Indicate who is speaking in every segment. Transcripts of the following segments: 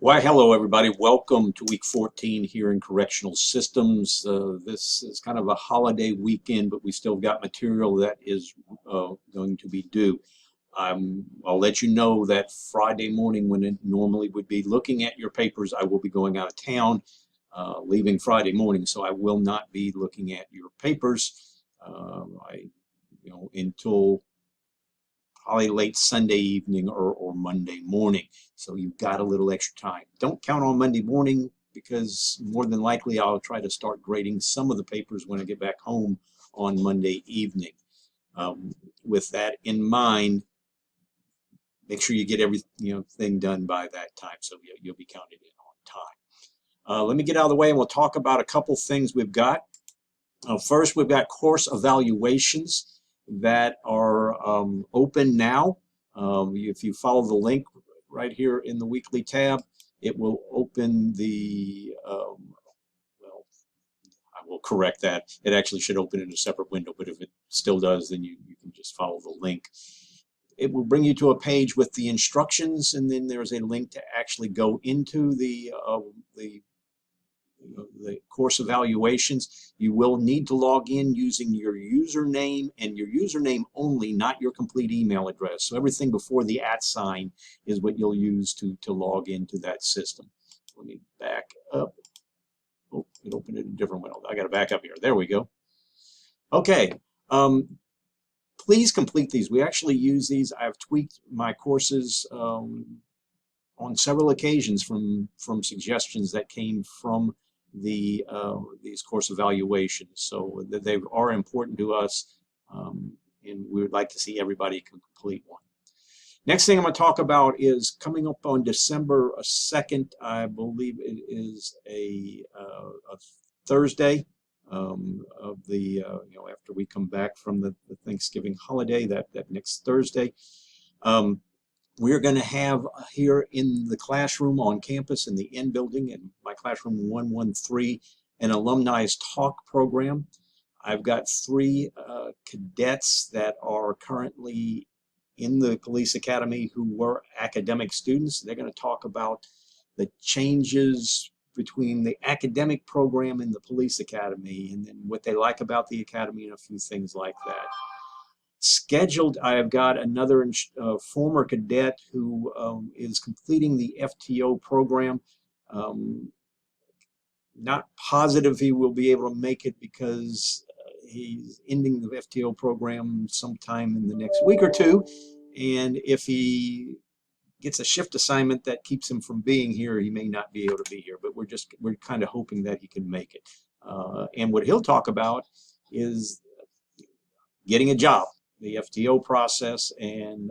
Speaker 1: Why, hello, everybody. Welcome to week 14 here in Correctional Systems. This is kind of a holiday weekend, but we still got material that is going to be due. I'll let you know that Friday morning, when it normally would be looking at your papers, I will be going out of town, leaving Friday morning, so I will not be looking at your papers. Until probably late Sunday evening or Monday morning. So you've got a little extra time. Don't count on Monday morning because more than likely I'll try to start grading some of the papers when I get back home on Monday evening. With that in mind, make sure you get everything done by that time so you'll be counted in on time. Let me get out of the way and we'll talk about a couple things we've got. First, we've got course evaluations that are open now. If you follow the link right here in the weekly tab, it will open the, well, I will correct that. It actually should open in a separate window, but if it still does, then you can just follow the link. It will bring you to a page with the instructions, and then there's a link to actually go into the course evaluations. You will need to log in using your username and your username only, not your complete email address. So everything before the @ sign is what you'll use to log into that system. Let me back up. Oh, it opened it a different window. I got to back up here. There we go. Okay. Please complete these. We actually use these. I've tweaked my courses on several occasions from suggestions that came from these course evaluations. So they are important to us, and we would like to see everybody complete one. Next thing I'm going to talk about is coming up on December 2nd. I believe it is a Thursday of the after we come back from the Thanksgiving holiday, that next Thursday. We're going to have here in the classroom on campus in the N building in my classroom 113 an alumni's talk program. I've got 3 cadets that are currently in the police academy who were academic students. They're going to talk about the changes between the academic program and the police academy, and then what they like about the academy and a few things like that. Scheduled, I have got another former cadet who is completing the FTO program. Not positive he will be able to make it because he's ending the FTO program sometime in the next week or two. And if he gets a shift assignment that keeps him from being here, he may not be able to be here. But we're kind of hoping that he can make it. And what he'll talk about is getting a job, the FTO process, and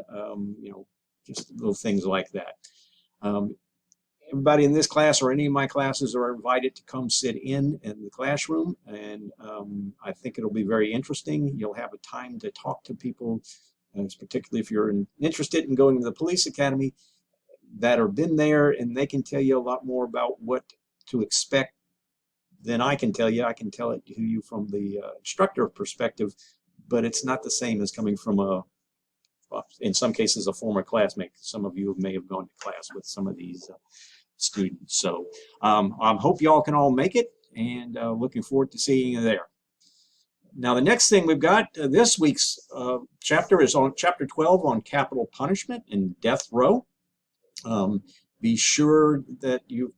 Speaker 1: just little things like that. Everybody in this class or any of my classes are invited to come sit in the classroom, and I think it'll be very interesting. You'll have a time to talk to people, particularly if you're interested in going to the police academy, that have been there, and they can tell you a lot more about what to expect than I can tell you. I can tell it to you from the instructor perspective, but it's not the same as coming from in some cases, a former classmate. Some of you may have gone to class with some of these students. So I hope y'all can all make it, and looking forward to seeing you there. Now, the next thing we've got, this week's chapter is on Chapter 12 on capital punishment and death row. Be sure that you've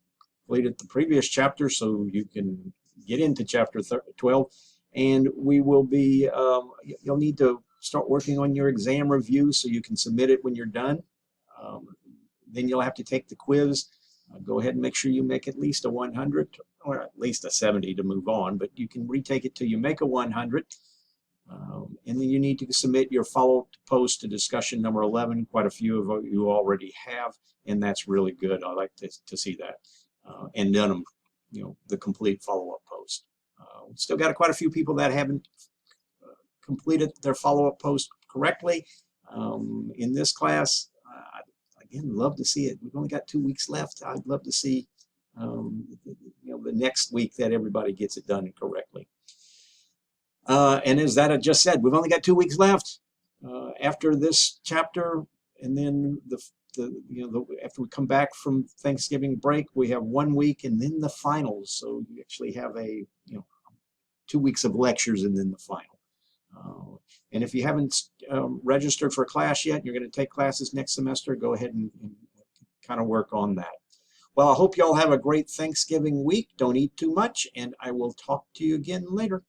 Speaker 1: completed the previous chapter so you can get into Chapter 12. And we will be, you'll need to start working on your exam review so you can submit it when you're done. Then you'll have to take the quiz. Go ahead and make sure you make at least a 100 or at least a 70 to move on, but you can retake it till you make a 100. And then you need to submit your follow-up post to discussion number 11. Quite a few of you already have, and that's really good. I like to see that. And done them, the complete follow-up post. Still got quite a few people that haven't completed their follow-up post correctly in this class. Again, love to see it. We've only got 2 weeks left. I'd love to see the next week that everybody gets it done correctly. And as that I just said, we've only got 2 weeks left after this chapter, and then the after we come back from Thanksgiving break, we have 1 week and then the finals. So you actually have 2 weeks of lectures and then the final. And if you haven't registered for a class yet, and you're going to take classes next semester, go ahead and kind of work on that. Well, I hope you all have a great Thanksgiving week. Don't eat too much, and I will talk to you again later.